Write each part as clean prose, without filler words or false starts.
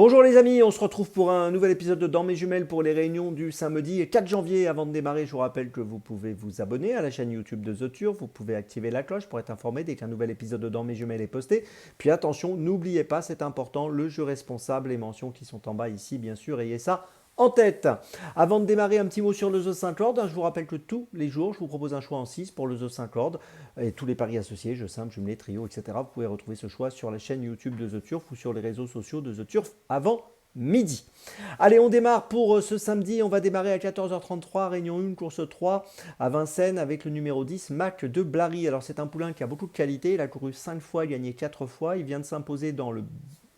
Bonjour les amis, on se retrouve pour un nouvel épisode de Dans mes jumelles pour les réunions du samedi 4 janvier. Avant de démarrer, je vous rappelle que vous pouvez vous abonner à la chaîne YouTube de The Turf, vous pouvez activer la cloche pour être informé dès qu'un nouvel épisode de Dans mes jumelles est posté. Puis attention, n'oubliez pas, c'est important, le jeu responsable, les mentions qui sont en bas ici, bien sûr, ayez ça en tête. Avant de démarrer, un petit mot sur le The 5 Lord. Je vous rappelle que tous les jours, je vous propose un choix en 6 pour le The 5 Lord et tous les paris associés, jeux simples, jumelés, trios, etc. Vous pouvez retrouver ce choix sur la chaîne YouTube de The Turf ou sur les réseaux sociaux de The Turf avant midi. Allez, on démarre pour ce samedi. On va démarrer à 14h33, Réunion 1, course 3 à Vincennes avec le numéro 10, Mac de Blary. Alors c'est un poulain qui a beaucoup de qualité. Il a couru 5 fois, gagné 4 fois. Il vient de s'imposer dans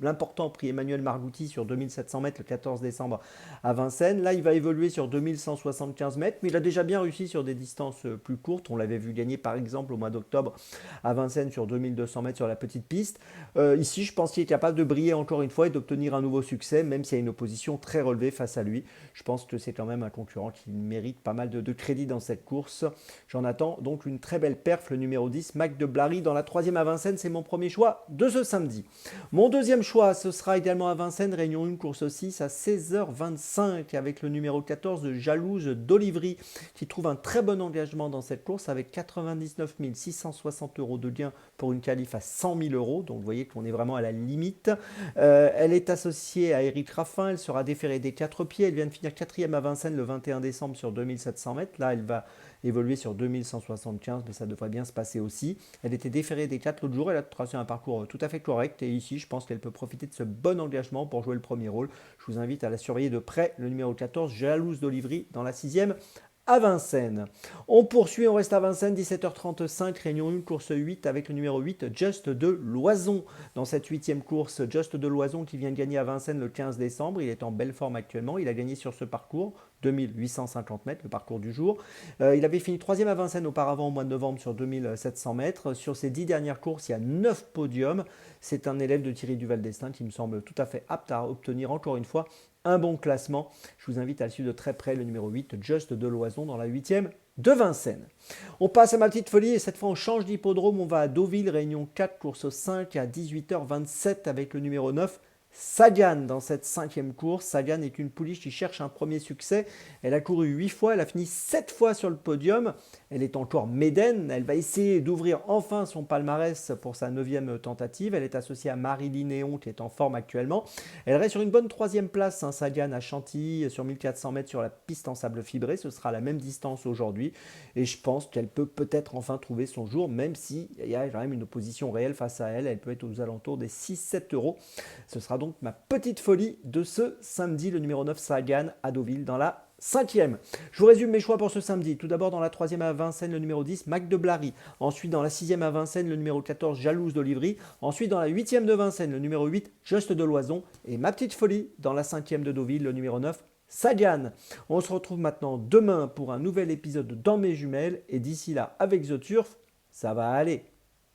l'important prix Emmanuel Margouti sur 2700 mètres le 14 décembre à Vincennes. Là, il va évoluer sur 2175 mètres, mais il a déjà bien réussi sur des distances plus courtes. On l'avait vu gagner par exemple au mois d'octobre à Vincennes sur 2200 mètres sur la petite piste. Ici, je pense qu'il est capable de briller encore une fois et d'obtenir un nouveau succès, même s'il y a une opposition très relevée face à lui. Je pense que c'est quand même un concurrent qui mérite pas mal de crédit dans cette course. J'en attends donc une très belle perf, le numéro 10, Mac de Blary dans la 3e à Vincennes. C'est mon premier choix de ce samedi. Mon deuxième choix, ce sera également à Vincennes, Réunion 1, course 6 à 16h25 avec le numéro 14 de Jalouse d'Olivry qui trouve un très bon engagement dans cette course avec 99 660 euros de gain pour une qualif à 100 000 euros. Donc vous voyez qu'on est vraiment à la limite. Elle est associée à Eric Raffin, elle sera déférée des 4 pieds. Elle vient de finir 4e à Vincennes le 21 décembre sur 2700 mètres. Là, elle va évoluer sur 2175, mais ça devrait bien se passer aussi. Elle était déférée des 4 l'autre jour, elle a tracé un parcours tout à fait correct et ici je pense qu'elle peut profiter de ce bon engagement pour jouer le premier rôle. Je vous invite à la surveiller de près, le numéro 14, Jalouse d'Olivry dans la 6e à Vincennes. On poursuit, on reste à Vincennes, 17h35, Réunion 1, course 8 avec le numéro 8, Just de Loison. Dans cette 8e course, Just de Loison qui vient de gagner à Vincennes le 15 décembre. Il est en belle forme actuellement. Il a gagné sur ce parcours, 2850 mètres, le parcours du jour. Il avait fini 3e à Vincennes auparavant au mois de novembre sur 2700 mètres. Sur ses 10 dernières courses, il y a 9 podiums. C'est un élève de Thierry Duval d'Estaing qui me semble tout à fait apte à obtenir encore une fois un bon classement. Je vous invite à le suivre de très près, le numéro 8, Just de Loison dans la 8e de Vincennes. On passe à ma petite folie et cette fois on change d'hippodrome. On va à Deauville, Réunion 4, course 5 à 18h27 avec le numéro 9, Sagan dans cette 5e course. Sagan est une pouliche qui cherche un premier succès. Elle a couru 8 fois, elle a fini 7 fois sur le podium. Elle est encore médaine. Elle va essayer d'ouvrir enfin son palmarès pour sa 9e tentative. Elle est associée à Marie-Line Néon qui est en forme actuellement. Elle reste sur une bonne 3e place, Sagan à Chantilly sur 1400 mètres sur la piste en sable fibré. Ce sera la même distance aujourd'hui. Et je pense qu'elle peut peut-être enfin trouver son jour, même s'il y a quand même une opposition réelle face à elle. Elle peut être aux alentours des 6-7 euros. Ce sera donc ma petite folie de ce samedi, le numéro 9 Sagan à Deauville dans la 5e. Je vous résume mes choix pour ce samedi. Tout d'abord dans la 3e à Vincennes, le numéro 10, Mac de Blary. Ensuite dans la 6e à Vincennes, le numéro 14, Jalouse d'Olivry. Ensuite dans la 8e de Vincennes, le numéro 8, Just de Loison. Et ma petite folie dans la 5e de Deauville, le numéro 9, Sagan. On se retrouve maintenant demain pour un nouvel épisode de Dans mes jumelles. Et d'ici là, avec The Turf, ça va aller.